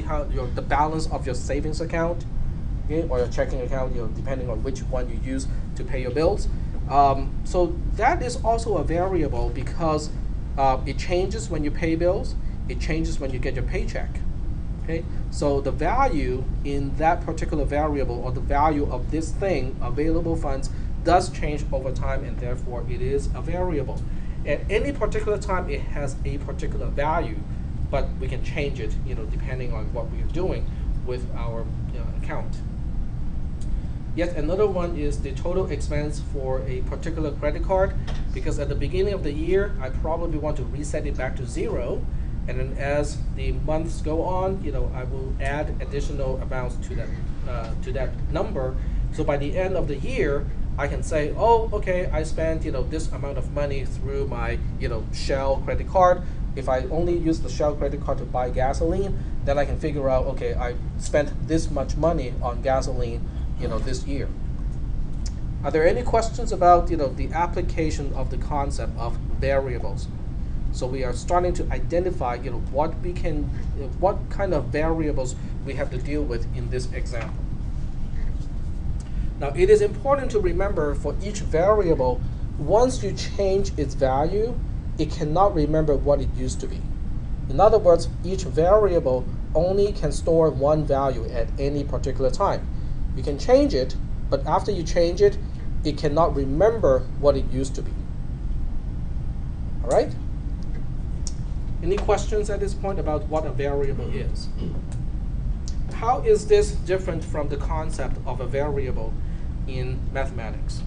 probably how the balance of your savings account, okay, or your checking account, depending on which one you use to pay your bills. So that is also a variable because it changes when you pay bills. It changes when you get your paycheck. Okay, so the value in that particular variable, or the value of this thing, available funds, does change over time, and therefore it is a variable. At any particular time, it has a particular value, but we can change it, depending on what we are doing with our account. Yet another one is the total expense for a particular credit card, because at the beginning of the year, I probably want to reset it back to 0, and then as the months go on, I will add additional amounts to that number. So by the end of the year, I can say, oh, okay, I spent this amount of money through my Shell credit card. If I only use the Shell credit card to buy gasoline, then I can figure out, okay, I spent this much money on gasoline this year. Are there any questions about the application of the concept of variables? So we are starting to identify what kind of variables we have to deal with in this example. Now it is important to remember for each variable, once you change its value, it cannot remember what it used to be. In other words, each variable only can store one value at any particular time. You can change it, but after you change it, it cannot remember what it used to be. All right? Any questions at this point about what a variable is? How is this different from the concept of a variable in mathematics?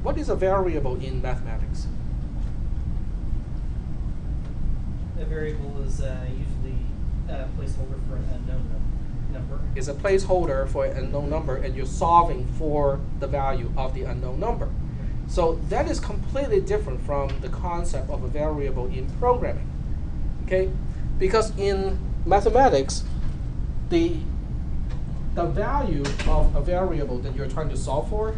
What is a variable in mathematics? A variable is usually a placeholder for an unknown number. It's a placeholder for an unknown number, and you're solving for the value of the unknown number. So that is completely different from the concept of a variable in programming. Okay? Because in mathematics, the value of a variable that you're trying to solve for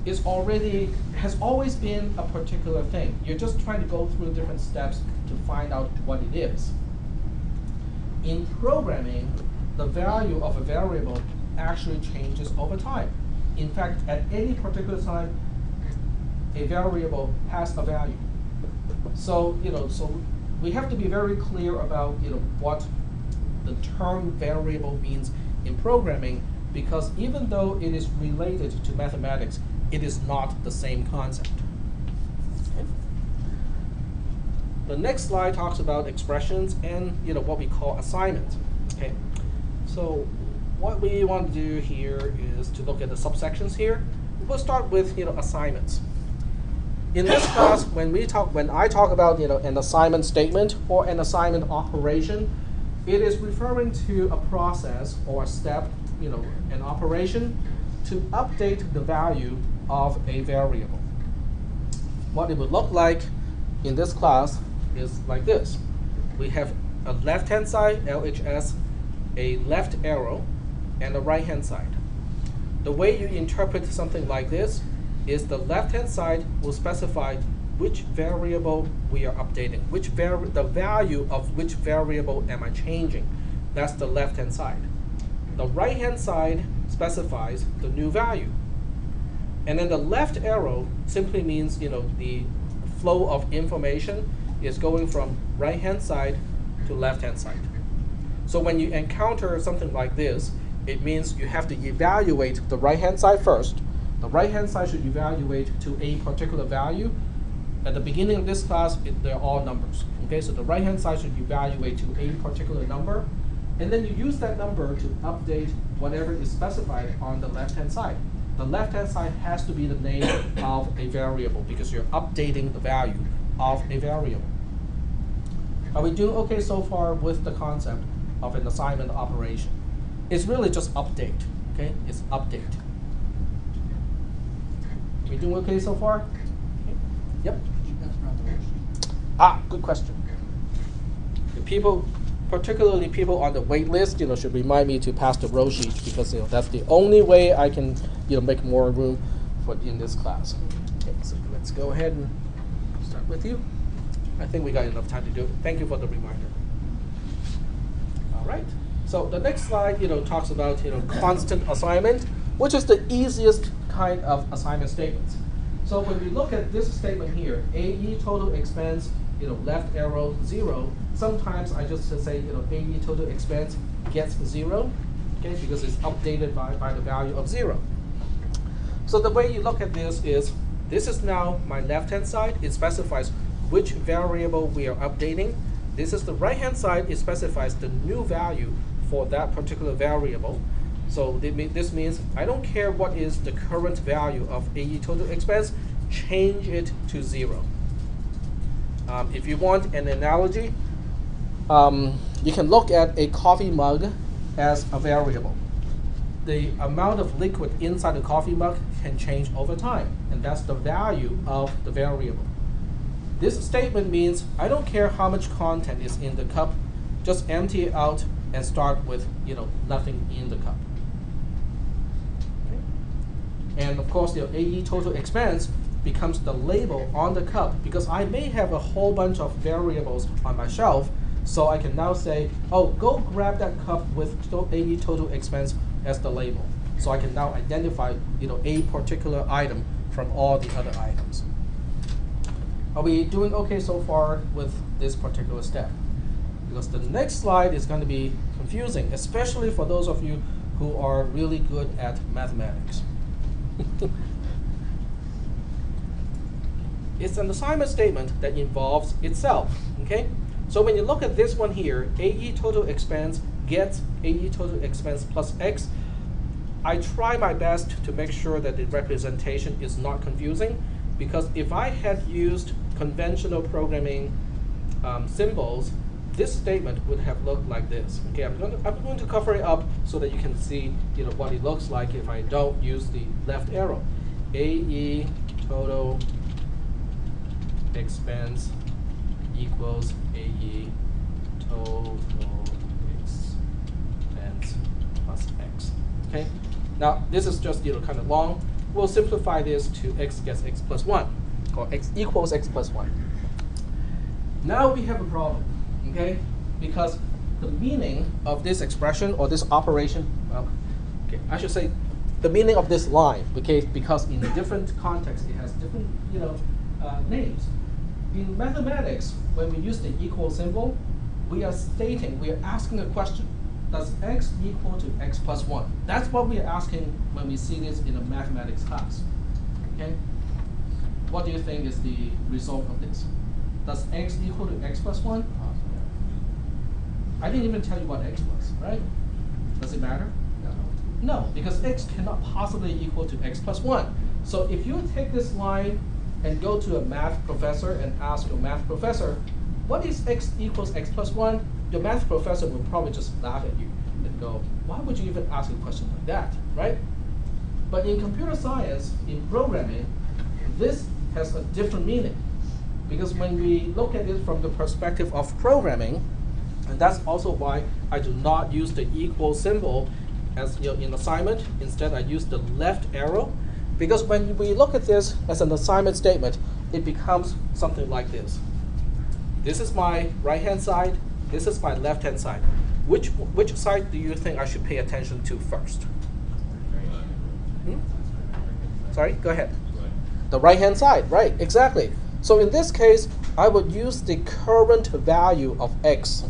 has always been a particular thing. You're just trying to go through different steps to find out what it is. In programming, the value of a variable actually changes over time. In fact, at any particular time, a variable has a value. So, so we have to be very clear about, what the term variable means in programming, because even though it is related to mathematics, it is not the same concept. Okay. The next slide talks about expressions and what we call assignment. Okay. So what we want to do here is to look at the subsections here. We'll start with assignments. In this class, when I talk about an assignment statement or an assignment operation, it is referring to a process or a step, an operation to update the value of a variable. What it would look like in this class is like this. We have a left-hand side, LHS, a left arrow, and a right-hand side. The way you interpret something like this is the left-hand side will specify which variable we are updating, the value of which variable am I changing. That's the left-hand side. The right-hand side specifies the new value. And then the left arrow simply means the flow of information is going from right-hand side to left-hand side. So when you encounter something like this, it means you have to evaluate the right-hand side first. The right-hand side should evaluate to a particular value. At the beginning of this class, they're all numbers. Okay, so the right-hand side should evaluate to a particular number, and then you use that number to update whatever is specified on the left-hand side. The left-hand side has to be the name of a variable because you're updating the value of a variable. Are we doing okay so far with the concept of an assignment operation? It's really just update. Okay, it's update. We doing okay so far? Okay. Yep. Good question. The people, particularly people on the wait list, should remind me to pass the row sheet because that's the only way I can make more room in this class. Okay, so let's go ahead and start with you. I think we got enough time to do it. Thank you for the reminder. All right. So the next slide, talks about constant assignment, which is the easiest kind of assignment statements. So when we look at this statement here, AE total expense, left arrow 0. Sometimes I just say AE total expense gets 0, okay, because it's updated by the value of 0. So the way you look at this is now my left-hand side. It specifies which variable we are updating. This is the right-hand side. It specifies the new value for that particular variable. So this means I don't care what is the current value of AE total expense, change it to 0. If you want an analogy, you can look at a coffee mug as a variable. The amount of liquid inside the coffee mug can change over time, and that's the value of the variable. This statement means I don't care how much content is in the cup, just empty it out and start with nothing in the cup. Okay. And of course, the AE total expense becomes the label on the cup, because I may have a whole bunch of variables on my shelf, so I can now say, oh, go grab that cup with AE total expense as the label. So I can now identify a particular item from all the other items. Are we doing okay so far with this particular step? Because the next slide is going to be confusing, especially for those of you who are really good at mathematics. It's an assignment statement that involves itself, okay? So when you look at this one here, AE total expense gets AE total expense plus X. I try my best to make sure that the representation is not confusing, because if I had used conventional programming symbols, this statement would have looked like this. Okay, I'm going to cover it up so that you can see what it looks like if I don't use the left arrow. AE total expense equals AE total expense plus X. Okay. Now this is just kind of long. We'll simplify this to X gets X plus 1, or X equals X plus 1. Now we have a problem, okay? Because the meaning of this expression or this operation, okay, I should say the meaning of this line, okay, because in different contexts it has different names. In mathematics, when we use the equal symbol, we are asking a question. Does X equal to X plus 1? That's what we are asking when we see this in a mathematics class. Okay? What do you think is the result of this? Does X equal to X plus 1? I didn't even tell you what X was, right? Does it matter? No, because X cannot possibly equal to X plus 1. So if you take this line and go to a math professor and ask your math professor, what is X equals X plus 1? Your math professor will probably just laugh at you and go, why would you even ask a question like that, right? But in computer science, in programming, this has a different meaning. Because when we look at it from the perspective of programming, and that's also why I do not use the equal symbol as in assignment. Instead, I use the left arrow. Because when we look at this as an assignment statement, it becomes something like this. This is my right-hand side. This is my left-hand side. Which side do you think I should pay attention to first? Sorry, go ahead. The right-hand side, right, exactly. So in this case, I would use the current value of X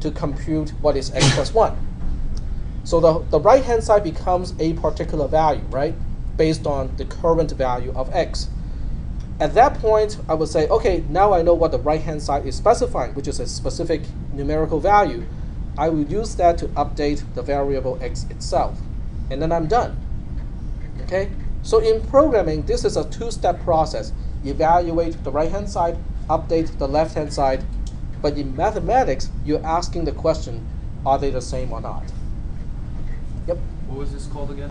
to compute what is X plus 1. So the right-hand side becomes a particular value, right, based on the current value of X. At that point, I would say, okay, now I know what the right-hand side is specifying, which is a specific numerical value. I will use that to update the variable X itself. And then I'm done. Okay? So in programming, this is a two-step process. Evaluate the right-hand side, update the left-hand side. But in mathematics, you're asking the question, are they the same or not? Yep. What was this called again?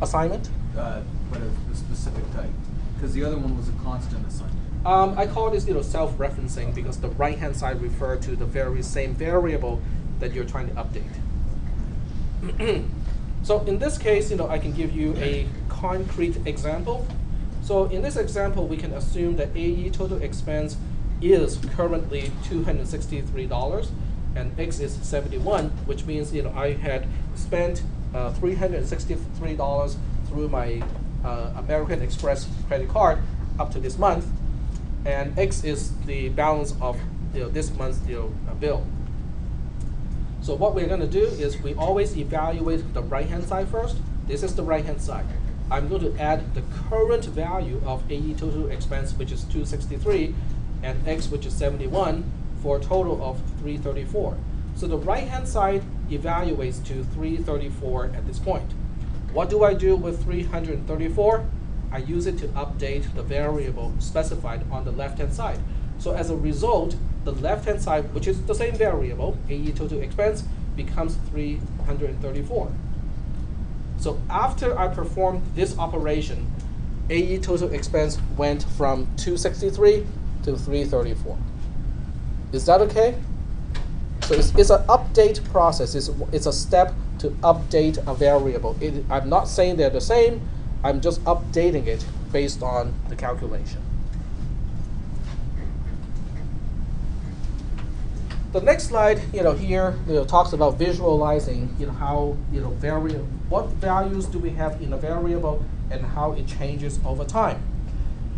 Assignment. But a specific type. Because the other one was a constant assignment. I call this self-referencing because the right-hand side refers to the very same variable that you're trying to update. So in this case, I can give you a concrete example. So in this example, we can assume that AE total expense is currently $263. and x is 71, which means I had spent $363 through my American Express credit card up to this month, and x is the balance of this month's bill. So what we're going to do is we always evaluate the right-hand side first. This is the right-hand side. I'm going to add the current value of AE total expense, which is 263, and x, which is 71, for a total of 334. So the right-hand side evaluates to 334 at this point. What do I do with 334? I use it to update the variable specified on the left-hand side. So as a result, the left-hand side, which is the same variable, AE total expense, becomes 334. So after I performed this operation, AE total expense went from 263 to 334. Is that okay? So it's an update process. It's a step to update a variable. I'm not saying they're the same. I'm just updating it based on the calculation. The next slide, here talks about visualizing, how what values do we have in a variable and how it changes over time.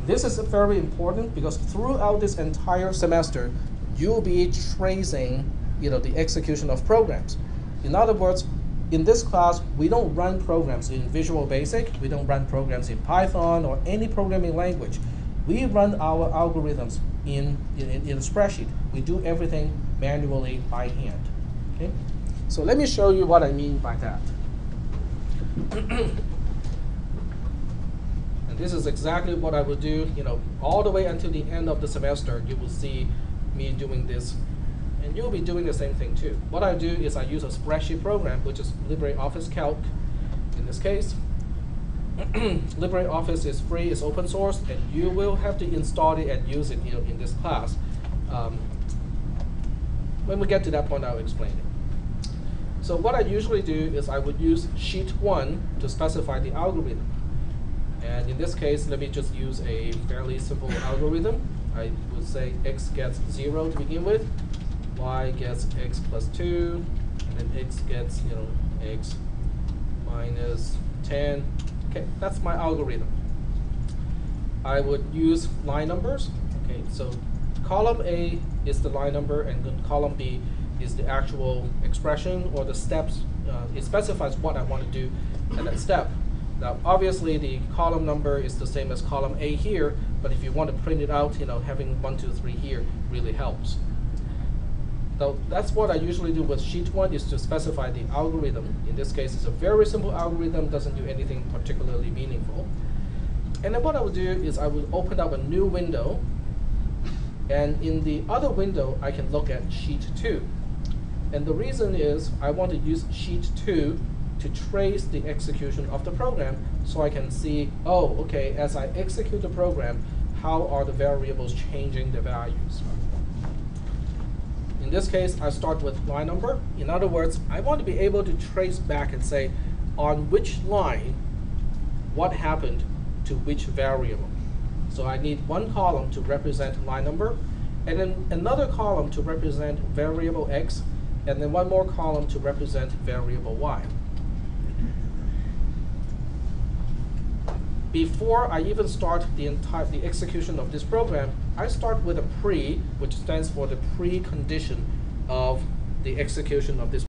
This is very important because throughout this entire semester, you'll be tracing, the execution of programs. In other words, in this class, we don't run programs in Visual Basic. We don't run programs in Python or any programming language. We run our algorithms in a spreadsheet. We do everything manually by hand. Okay? So let me show you what I mean by that. And this is exactly what I will do, all the way until the end of the semester. You will see me doing this, and you'll be doing the same thing too. What I do is I use a spreadsheet program, which is LibreOffice Calc in this case. LibreOffice is free, it's open source, and you will have to install it and use it in this class. When we get to that point, I'll explain it. So what I usually do is I would use sheet 1 to specify the algorithm. And in this case, let me just use a fairly simple algorithm. I would say x gets 0 to begin with, y gets x plus 2, and then x gets x minus 10. Okay, that's my algorithm. I would use line numbers. Okay, so column A is the line number, and then column B is the actual expression or the steps. It specifies what I want to do at that step. Now, obviously, the column number is the same as column A here, but if you want to print it out, having 1, 2, 3 here really helps. So that's what I usually do with sheet 1, is to specify the algorithm. In this case, it's a very simple algorithm, doesn't do anything particularly meaningful. And then what I would do is I would open up a new window, and in the other window, I can look at sheet 2. And the reason is I want to use sheet 2 to trace the execution of the program, so I can see, oh, okay, as I execute the program, how are the variables changing the values? In this case, I start with line number. In other words, I want to be able to trace back and say, on which line, what happened to which variable. So I need one column to represent line number, and then another column to represent variable x, and then one more column to represent variable y. Before I even start the execution of this program, I start with a pre, which stands for the precondition of the execution of this